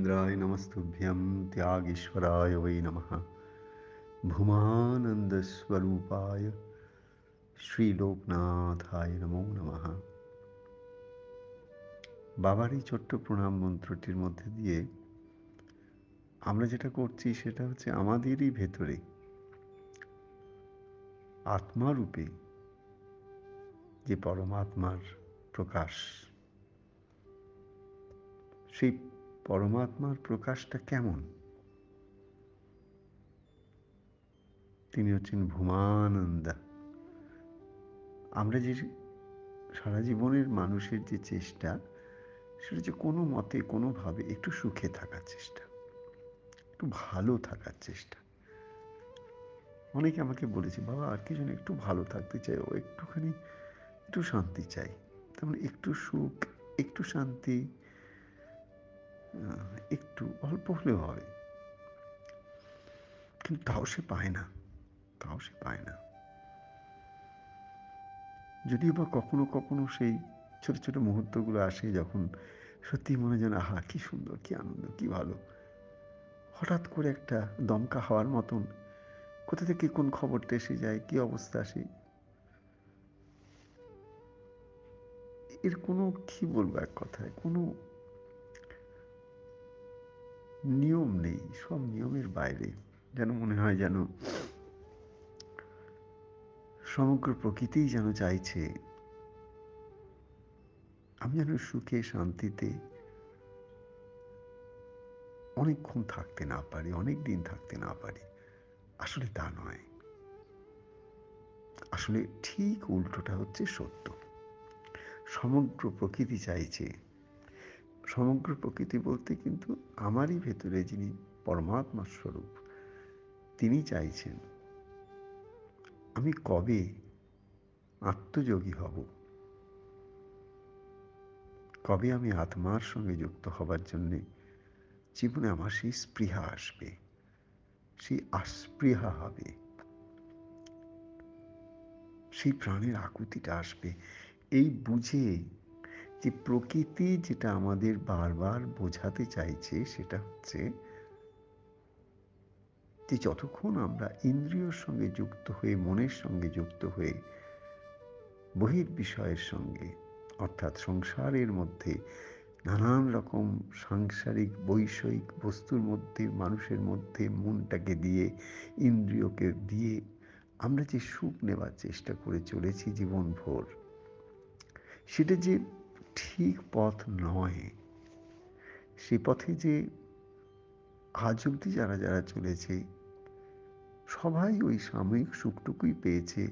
योगेन्द्राय नमस्तुभ्यं त्यागेश्वराय वै नमः। भूमानन्दस्वरूपाय শ্রীলোকনাথায় নমো নমঃ। বাবার এই ছোট্ট প্রণাম মন্ত্রটির মধ্যে দিয়ে আমরা যেটা করছি সেটা হচ্ছে আমাদেরই ভেতরে আত্মারূপে যে পরমাত্মার প্রকাশ, সেই পরমাত্মার প্রকাশটা কেমন? তিনি হচ্ছেন ভূমানন্দা। আমরা যে সারা জীবনের মানুষের যে চেষ্টা, সেটা হচ্ছে কোনো মতে কোনোভাবে একটু সুখে থাকার চেষ্টা, একটু ভালো থাকার চেষ্টা। অনেকে আমাকে বলেছে, বাবা আর কি যেন একটু ভালো থাকতে চাই, ও একটুখানি একটু শান্তি চাই। তেমন একটু সুখ, একটু শান্তি, একটু অল্প হলেও হবে, কিন্তু তাও সে পায় না, তাও সে পায় না। যদিও বা কখনো কখনো সেই ছোট ছোট মুহূর্তগুলো আসে যখন সত্যি মনে যেন আহা কি সুন্দর, কি আনন্দ, কি ভালো। হঠাৎ করে একটা দমকা হওয়ার মতন কোথা থেকে কোন খবরটা এসে যায়, কি অবস্থা আসে, এর কোনো কি বলবো, এক কথায় কোনো নিয়ম নেই, সব নিয়মের বাইরে। যেন মনে হয় যেন সমগ্র প্রকৃতিই যেন চাইছে আমি যেন সুখে শান্তিতে অনেকক্ষণ থাকতে না পারি, অনেক দিন থাকতে না পারি। আসলে তা নয়, আসলে ঠিক উল্টোটা হচ্ছে সত্য। সমগ্র প্রকৃতি চাইছে, সমগ্র প্রকৃতি বলতে কিন্তু আমারই ভেতরে যিনি পরমাত্মা স্বরূপ, তিনি চাইছেন আমি কবে আত্মযোগী হব, কবে আমি আত্মার সঙ্গে যুক্ত হবার জন্যে জীবনে আমার সেই স্পৃহা আসবে, সেই আস্পৃহা হবে, সেই প্রাণের আকুতিটা আসবে। এই বুঝে যে প্রকৃতি যেটা আমাদের বারবার বোঝাতে চাইছে সেটা হচ্ছে যে যতক্ষণ আমরা ইন্দ্রিয়র সঙ্গে যুক্ত হয়ে, মনের সঙ্গে যুক্ত হয়ে বহির্বিষয়ের সঙ্গে, অর্থাৎ সংসারের মধ্যে নানান রকম সাংসারিক বৈষয়িক বস্তুর মধ্যে, মানুষের মধ্যে মনটাকে দিয়ে, ইন্দ্রিয়কে দিয়ে আমরা যে সুখ নেবার চেষ্টা করে চলেছি জীবনভর, সেটা যে ঠিক পথ নয়। সে পথে যে আজ অব্দি যারা যারা চলেছে সবাই ওই সাময়িক সুখটুকুই পেয়েছে,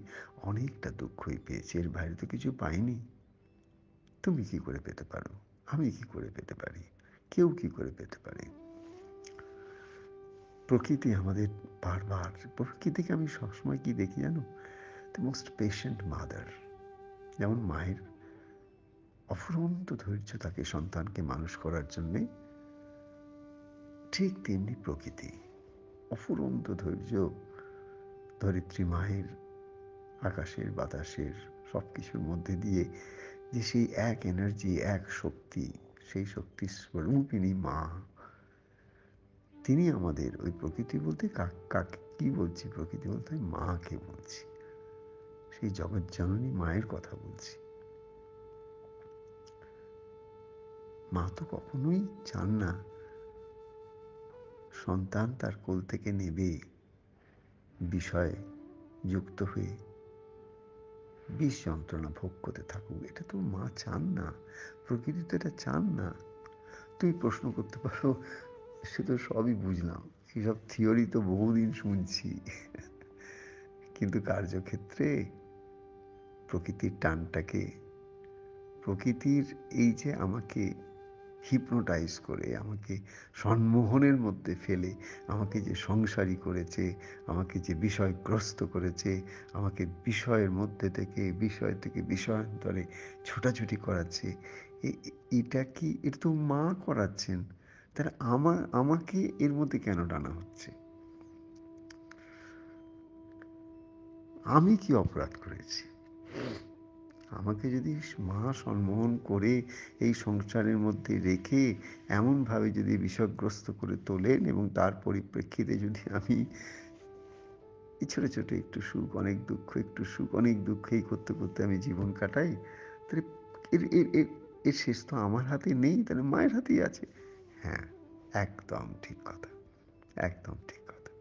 অনেকটা দুঃখই পেয়েছে, এর বাইরে তো কিছু পায়নি। তুমি কি করে পেতে পারো, আমি কি করে পেতে পারি, কেউ কি করে পেতে পারে? প্রকৃতি আমাদের বারবার, প্রকৃতিকে আমি সবসময় কি দেখি জানো, দ্য মোস্ট পেশেন্ট মাদার। যেমন মায়ের অফুরন্ত ধৈর্য থাকে সন্তানকে মানুষ করার জন্যে, ঠিক তেমনি প্রকৃতি অফুরন্ত ধৈর্য ধরিত্রী মায়ের আকাশের বাতাসের সব কিছুর মধ্যে দিয়ে যে সেই এক এনার্জি, এক শক্তি, সেই শক্তির স্বরূপিণী মা, তিনি আমাদের ওই প্রকৃতি বলতে কাকে কি বলছি, প্রকৃতি বলতে মাকে বলছি, সেই জগৎজননী মায়ের কথা বলছি। মা তো কখনোই চান না সন্তান তার কোল থেকে নেবে বিষয়ে যুক্ত হয়ে বিষ যন্ত্রণা ভোগ করতে থাকুক, এটা তো মা চান না, প্রকৃতি তো এটা চান না। তুই প্রশ্ন করতে পারো, সে তো সবই বুঝলাম, এইসব থিওরি তো বহুদিন শুনছি, কিন্তু কার্যক্ষেত্রে প্রকৃতির টানটাকে, প্রকৃতির এই যে আমাকে হিপনোটাইজ করে, আমাকে সম্মোহনের মধ্যে ফেলে, আমাকে যে সংসারী করেছে, আমাকে যে বিষয়গ্রস্ত করেছে, আমাকে বিষয়ের মধ্যে থেকে, বিষয় থেকে বিষয়ান্তরে ছোটাছুটি করাচ্ছে, এটা কি, এটা তো মা করাচ্ছেন, তাহলে আমাকে এর মধ্যে কেন টানা হচ্ছে? আমি কি অপরাধ করেছি? আমাকে যদি মা সম্মোহন করে এই সংসারের মধ্যে রেখে এমনভাবে যদি বিষয়গ্রস্ত করে তোলেন এবং তার পরিপ্রেক্ষিতে যদি আমি এই ছোট, ছোট একটু সুখ, অনেক দুঃখ, একটু সুখ, অনেক দুঃখ এই করতে, করতে আমি জীবন কাটাই, তাহলে এর এর এর এর শেষ তো আমার হাতে নেই, তাহলে মায়ের হাতেই আছে। হ্যাঁ, একদম ঠিক কথা, একদম ঠিক কথা।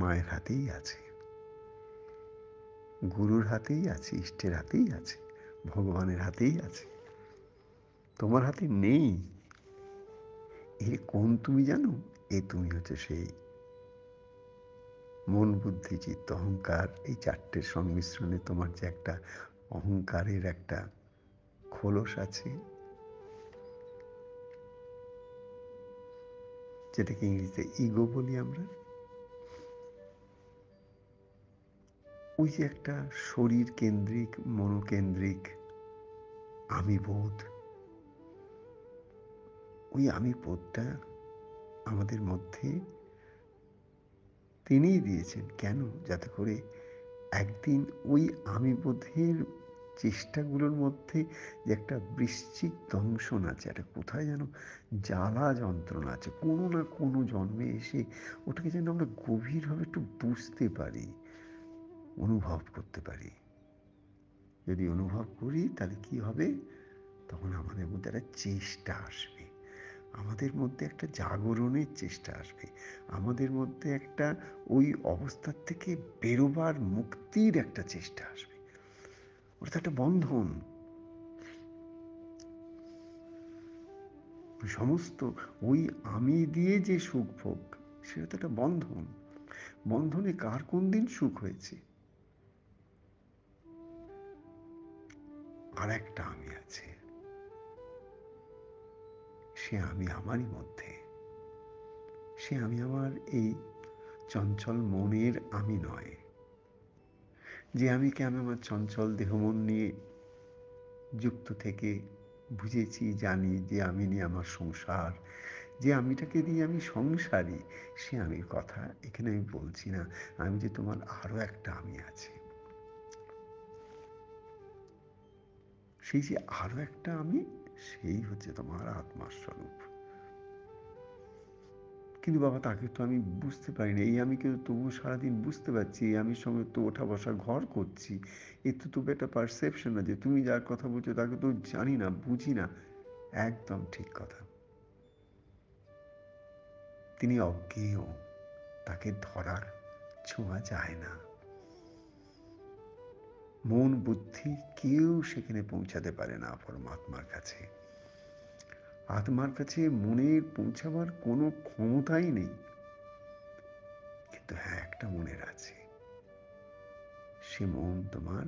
মায়ের হাতেই আছে, গুরুর হাতেই আছে, ইষ্টের হাতেই আছে, ভগবানের হাতেই আছে। তোমার হাতে নেই। এ কোন তুমি জানো? এ তুমি হচ্ছে সেই মন, বুদ্ধি, চিত্ত, অহংকার এই ৪ টের সংমিশ্রণে তোমার যে একটা অহংকারের একটা খোলস আছে, যেটাকে ইংরেজিতে ইগো বলি আমরা। ওই যে একটা শরীর কেন্দ্রিক, মনোকেন্দ্রিক আমি বোধ, ওই আমি বোধটা আমাদের মধ্যে তিনিই দিয়েছেন। কেন? যাতে করে একদিন ওই আমি বোধের চেষ্টাগুলোর মধ্যে যে একটা বৃশ্চিক দংশন আছে, একটা কোথায় যেন জ্বালা যন্ত্রণা আছে, কোনো না কোনো জন্মে এসে ওটাকে যেন আমরা গভীরভাবে একটু বুঝতে পারি, অনুভব করতে পারি। যদি অনুভব করি তাহলে কি হবে? তখন আমাদের মধ্যে একটা চেষ্টা আসবে, আমাদের মধ্যে একটা জাগরণের চেষ্টা আসবে, আমাদের মধ্যে একটা ওই অবস্থার থেকে বেরোবার মুক্তির একটা চেষ্টা আসবে। ওটা তো একটা বন্ধন। সমস্ত ওই আমি দিয়ে যে সুখ ভোগ, সেটা তো একটা বন্ধন। বন্ধনে কার কোন দিন সুখ হয়েছে? আর একটা আমি আছে, সে আমি আমারই মধ্যে। সে আমি আমার এই চঞ্চল মনের আমি নয়, যে আমিকে আমি আমার চঞ্চল দেহমন নিয়ে যুক্ত থেকে বুঝেছি, জানি যে আমি নিয়ে আমার সংসার, যে আমিটাকে দিয়ে আমি সংসারী, সে আমির কথা এখানে আমি বলছি না। আমি যে তোমার আরো একটা আমি আছে, সেই যে আরো একটা আমি, সেই হচ্ছে তোমার আত্মার স্বরূপ। কিন্তু বাবা তাকে তো আমি বুঝতে পারি না, এই আমি কিন্তু তবুও সারাদিন বুঝতে পারছি, এই আমির সঙ্গে তো ওঠা বসা ঘর করছি। এ তো তবু একটা পারসেপশন না, যে তুমি যার কথা বলছো তাকে তো জানি না, বুঝি না। একদম ঠিক কথা। তিনি অজ্ঞেয়, তাকে ধরার ছোঁয়া যায় না। মন বুদ্ধি কেউ সেখানে পৌঁছাতে পারে না পরমাত্মার কাছে। আত্মার কাছে মনের পৌঁছাবার কোনো ক্ষমতাই নেই। কিন্তু হ্যাঁ, একটা মনের আছে, সে মন তোমার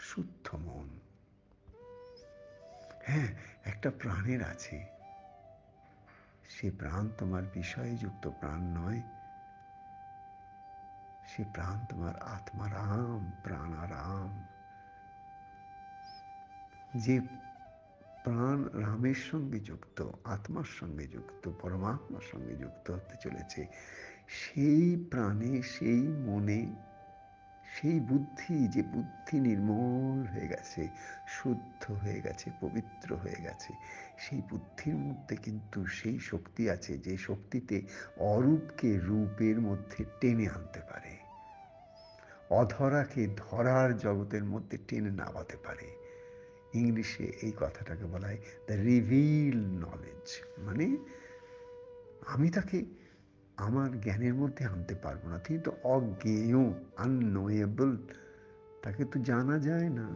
শুদ্ধ মন। হ্যাঁ, একটা প্রাণের আছে, সে প্রাণ তোমার বিষয়ে যুক্ত প্রাণ নয়, সে প্রাণ তোমার আত্মারাম, প্রাণারাম। যে প্রাণ রামের সঙ্গে যুক্ত, আত্মার সঙ্গে যুক্ত, পরমাত্মার সঙ্গে যুক্ত হতে চলেছে, সেই প্রাণে, সেই মনে, সেই বুদ্ধি, যে বুদ্ধি নির্মল হয়ে গেছে, শুদ্ধ হয়ে গেছে, পবিত্র হয়ে গেছে, সেই বুদ্ধির মধ্যে কিন্তু সেই শক্তি আছে, যে শক্তিতে অরূপকে রূপের মধ্যে টেনে আনতে পারে, অধরাকে ধরার জগতের মধ্যে টেনে নামাতে পারে। ইংলিশে এই কথাটাকে বলা হয় দ্য রিভিল নলেজ। মানে আমি তাকে আমার জ্ঞানের মধ্যে আনতে পারবো না, তিনি তো অজ্ঞেয়, আননোয়েবল, তাকে তো জানা যায় না।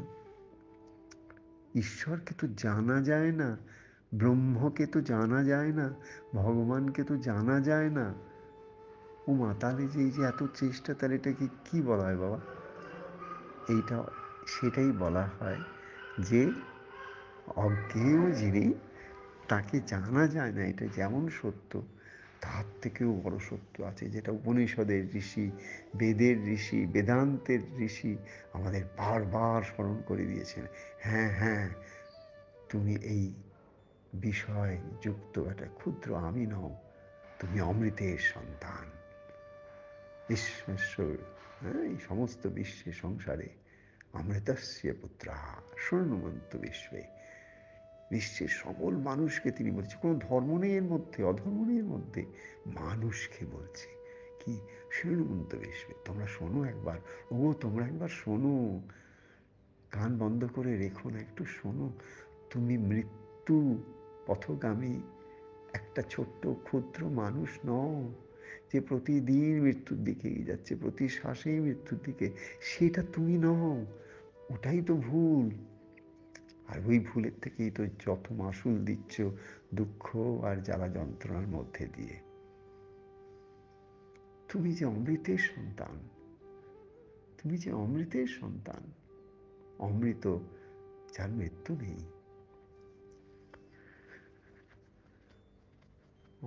ঈশ্বরকে তো জানা যায় না, ব্রহ্মকে তো জানা যায় না, ভগবানকে তো জানা যায় না। উমা, তাহলে যে এই যে এত চেষ্টা, তাহলে এটাকে কি বলা হয় বাবা? এইটা সেটাই বলা হয় যে অজ্ঞেয় যিনি, তাকে জানা যায় না, এটা যেমন সত্য, তার থেকেও বড় সত্য আছে, যেটা উপনিষদের ঋষি, বেদের ঋষি, বেদান্তের ঋষি আমাদের বারবার স্মরণ করে দিয়েছেন। হ্যাঁ হ্যাঁ, তুমি এই বিষয় যুক্ত একটা ক্ষুদ্র আমি নও, তুমি অমৃতের সন্তান। ঈশ্বর, হ্যাঁ, এই সমস্ত বিশ্বে সংসারে অমৃতস্য পুত্রাঃ শৃণুমন্ত বিশ্বে। বিশ্বের সকল মানুষকে তিনি বলছে, কোনো ধর্ম নেই এর মধ্যে, অধর্ম নেই এর মধ্যে, মানুষকে বলছে কি, শৃণুমন্ত বিশ্বে, তোমরা শোনো একবার, তোমরা একবার শোনো, কান বন্ধ করে রেখো না, একটু শোনো। তুমি মৃত্যু পথগামী একটা ছোট্ট ক্ষুদ্র মানুষ নও, যে প্রতিদিন মৃত্যুর দিকে এগিয়ে যাচ্ছে, প্রতি শ্বাসেই মৃত্যুর দিকে, সেটা তুমি নও। ওটাই তো ভুল। আর ওই ভুলের থেকেই তো যত মাসুল দিচ্ছ, দুঃখ আর জ্বালা যন্ত্রণার মধ্যে দিয়ে। তুমি যে অমৃতের সন্তান, তুমি যে অমৃতের সন্তান, অমৃত যার মৃত্যু নেই।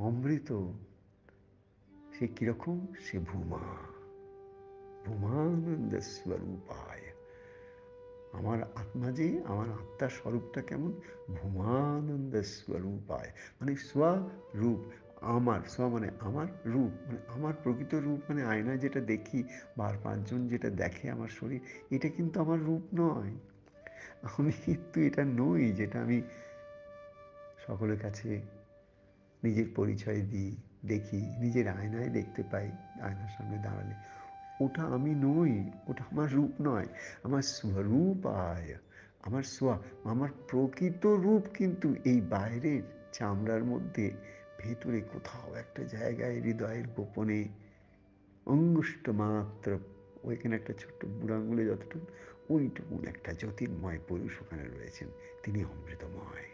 অমৃত সে কিরকম, সে ভূমানন্দ স্বরূপায়। আমার আত্মা যে, আমার আত্মার স্বরূপটা কেমন, ভূমানন্দ স্বরূপায়, মানে স্বরূপ। আমার স্ব মানে আমার, রূপ মানে আমার প্রকৃত রূপ, মানে আয়নায় যেটা দেখি বা আর পাঁচজন যেটা দেখে আমার শরীর, এটা কিন্তু আমার রূপ নয়। আমি কিন্তু এটা নই, যেটা আমি সকলের কাছে নিজের পরিচয় দিই, দেখি, নিজের আয়নায় দেখতে পাই, আয়নার সামনে দাঁড়ালে, ওটা আমি নই, ওটা আমার রূপ নয়। আমার স্বরূপ আয়, আমার আমার প্রকৃত রূপ কিন্তু এই বাইরের চামড়ার মধ্যে, ভেতরে কোথাও একটা জায়গায় হৃদয়ের গোপনে অঙ্গুষ্ট মাত্র, ওইখানে একটা ছোট্ট বুড়ো আঙুলে যতটুকু, ওইটুকু একটা জ্যোতির্ময় পুরুষ ওখানে রয়েছেন, তিনি অমৃতময়।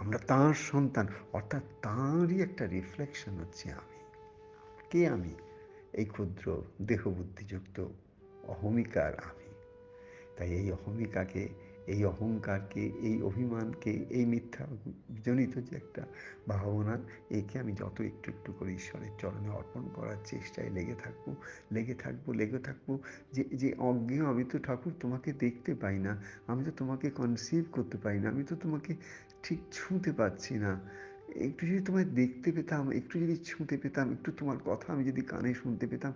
আমরা তাঁর সন্তান, অর্থাৎ তাঁরই একটা রিফ্লেকশন হচ্ছে আমি। কে আমি? এই ক্ষুদ্র দেহবুদ্ধিযুক্ত অহমিকার আমি। তাই এই অহমিকাকে, এই অহংকারকে, এই অভিমানকে, এই মিথ্যা জনিত যে একটা ভাবনা, একে আমি যত একটু একটু করে ঈশ্বরের চরণে অর্পণ করার চেষ্টায় লেগে থাকবো, যে যে অজ্ঞেয় আমি তো ঠাকুর তোমাকে দেখতে পাই না, আমি তো তোমাকে কনসিভ করতে পারি না, আমি তো তোমাকে ঠিক ছুঁতে পারছি না। একটু যদি তোমায় দেখতে পেতাম, একটু যদি ছুঁতে পেতাম, একটু তোমার কথা আমি যদি কানে শুনতে পেতাম,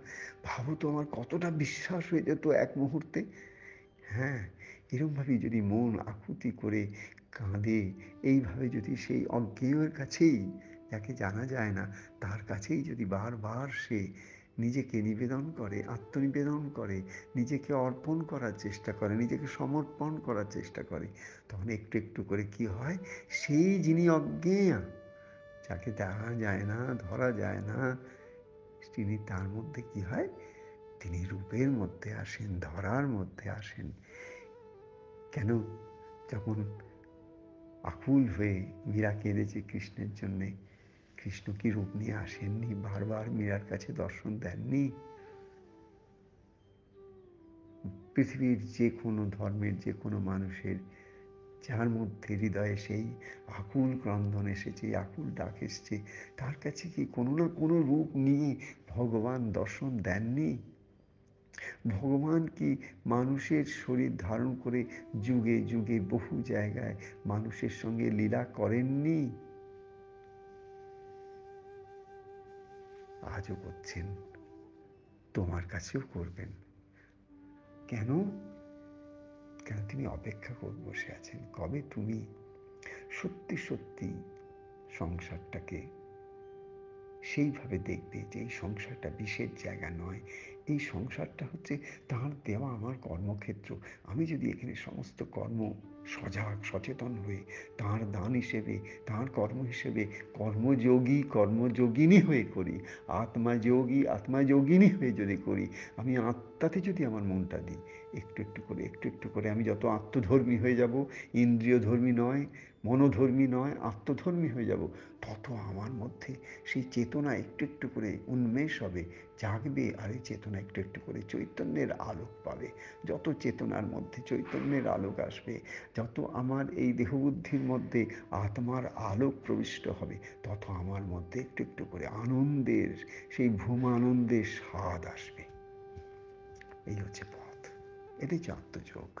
ভাবো তো আমার কতটা বিশ্বাস হয়ে যেত এক মুহূর্তে। হ্যাঁ, এরমভাবেই যদি মন আকুতি করে কাঁদে, এইভাবে যদি সেই অজ্ঞেয়ের কাছেই, যাকে জানা যায় না, তার কাছেই যদি বারবার সে নিজেকে নিবেদন করে, আত্মনিবেদন করে, নিজেকে অর্পণ করার চেষ্টা করে, নিজেকে সমর্পণ করার চেষ্টা করে, তখন একটু একটু করে কি হয়, সেই যিনি অজ্ঞেয়, যাকে দেখা যায় না, ধরা যায় না, তিনি তার মধ্যে কি হয়, তিনি রূপের মধ্যে আসেন, ধরার মধ্যে আসেন। কেন? যখন আকুল হয়ে মীরা কেঁদেছে কৃষ্ণের জন্যে, কৃষ্ণ কি রূপ নিয়ে আসেননি, বারবার মীরার কাছে দর্শন দেননি? পৃথিবীর যে কোনো ধর্মের যে কোনো মানুষের, যার মধ্যে হৃদয়ে সেই আকুল ক্রন্দন এসেছে, আকুল ডাক এসছে, তার কাছে কি কোনো না কোনো রূপ নিয়ে ভগবান দর্শন দেননি? ভগবান কি মানুষের শরীর ধারণ করে যুগে যুগে বহু জায়গায় মানুষের সঙ্গে লীলা করেননি? আজও করছেন, তোমার কাছেও করবেন। কেন? কেন তিনি অপেক্ষা করে বসে আছেন, কবে তুমি সত্যি সত্যি সংসারটাকে সেইভাবে দেখবে যে এই সংসারটা বিষের জায়গা নয়, এই সংসারটা হচ্ছে তাঁর দেওয়া আমার কর্মক্ষেত্র। আমি যদি এখানে সমস্ত কর্ম সজাগ সচেতন হয়ে তাঁর দান হিসেবে, তাঁর কর্ম হিসেবে কর্মযোগিনী হয়ে করি, আত্মাযোগিনী হয়ে যদি করি, আমি আত্মাতে যদি আমার মনটা দিই, একটু একটু করে আমি যত আত্মধর্মী হয়ে যাব, ইন্দ্রিয় ধর্মী নয়, মনোধর্মী নয়, আত্মধর্মী হয়ে যাব, তত আমার মধ্যে সেই চেতনা একটু একটু করে উন্মেষ হবে, জাগবে, আর এই চেতনা একটু একটু করে চৈতন্যের আলোক পাবে। যত চেতনার মধ্যে চৈতন্যের আলোক আসবে, যত আমার এই দেহবুদ্ধির মধ্যে আত্মার আলোক প্রবিষ্ট হবে, তত আমার মধ্যে একটু একটু করে আনন্দের, সেই ভূমানন্দের স্বাদ আসবে। এই হচ্ছে পথ, এটাই হচ্ছে আত্মযোগ।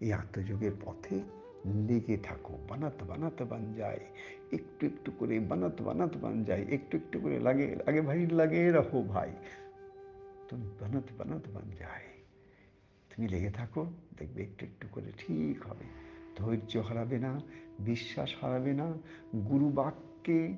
এই আত্মযোগের পথে লেগে থাকো, বানাত বানাত বান যায়, একটু একটু করে বানাত বানাত বান যায়, একটু একটু করে লাগে আগে ভাই লাগে রাখো ভাই, তুমি বানাত বানাত বান যায়। তুমি লেগে থাকো, দেখবে একটু একটু করে ঠিক হবে। ধৈর্য হারাবে না, বিশ্বাস হারাবে না। গুরু বাক্যে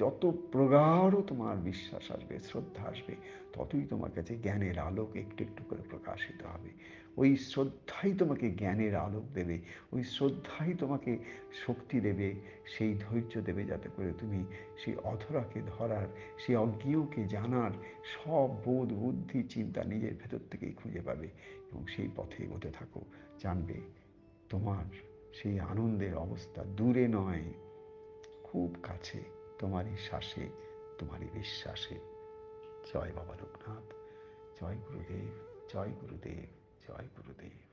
যত প্রগাঢ় তোমার বিশ্বাস আসবে, শ্রদ্ধা আসবে, ততই তোমার কাছে জ্ঞানের আলোক একটু একটু করে প্রকাশিত হবে। ওই শ্রদ্ধাই তোমাকে জ্ঞানের আলোক দেবে, ওই শ্রদ্ধাই তোমাকে শক্তি দেবে, সেই ধৈর্য দেবে, যাতে করে তুমি সেই অধরাকে ধরার, সেই অজ্ঞেয়কে জানার সব বোধ বুদ্ধি চিন্তা নিজের ভেতর থেকেই খুঁজে পাবে, এবং সেই পথে এগোতে থাকো। জানবে তোমার সেই আনন্দের অবস্থা দূরে নয়, খুব কাছে, তোমারই শ্বাসে, তোমারই বিশ্বাসে। জয় বাবা লোকনাথ, জয় গুরুদেব, জয় গুরুদেব, জয় গুরুদেব।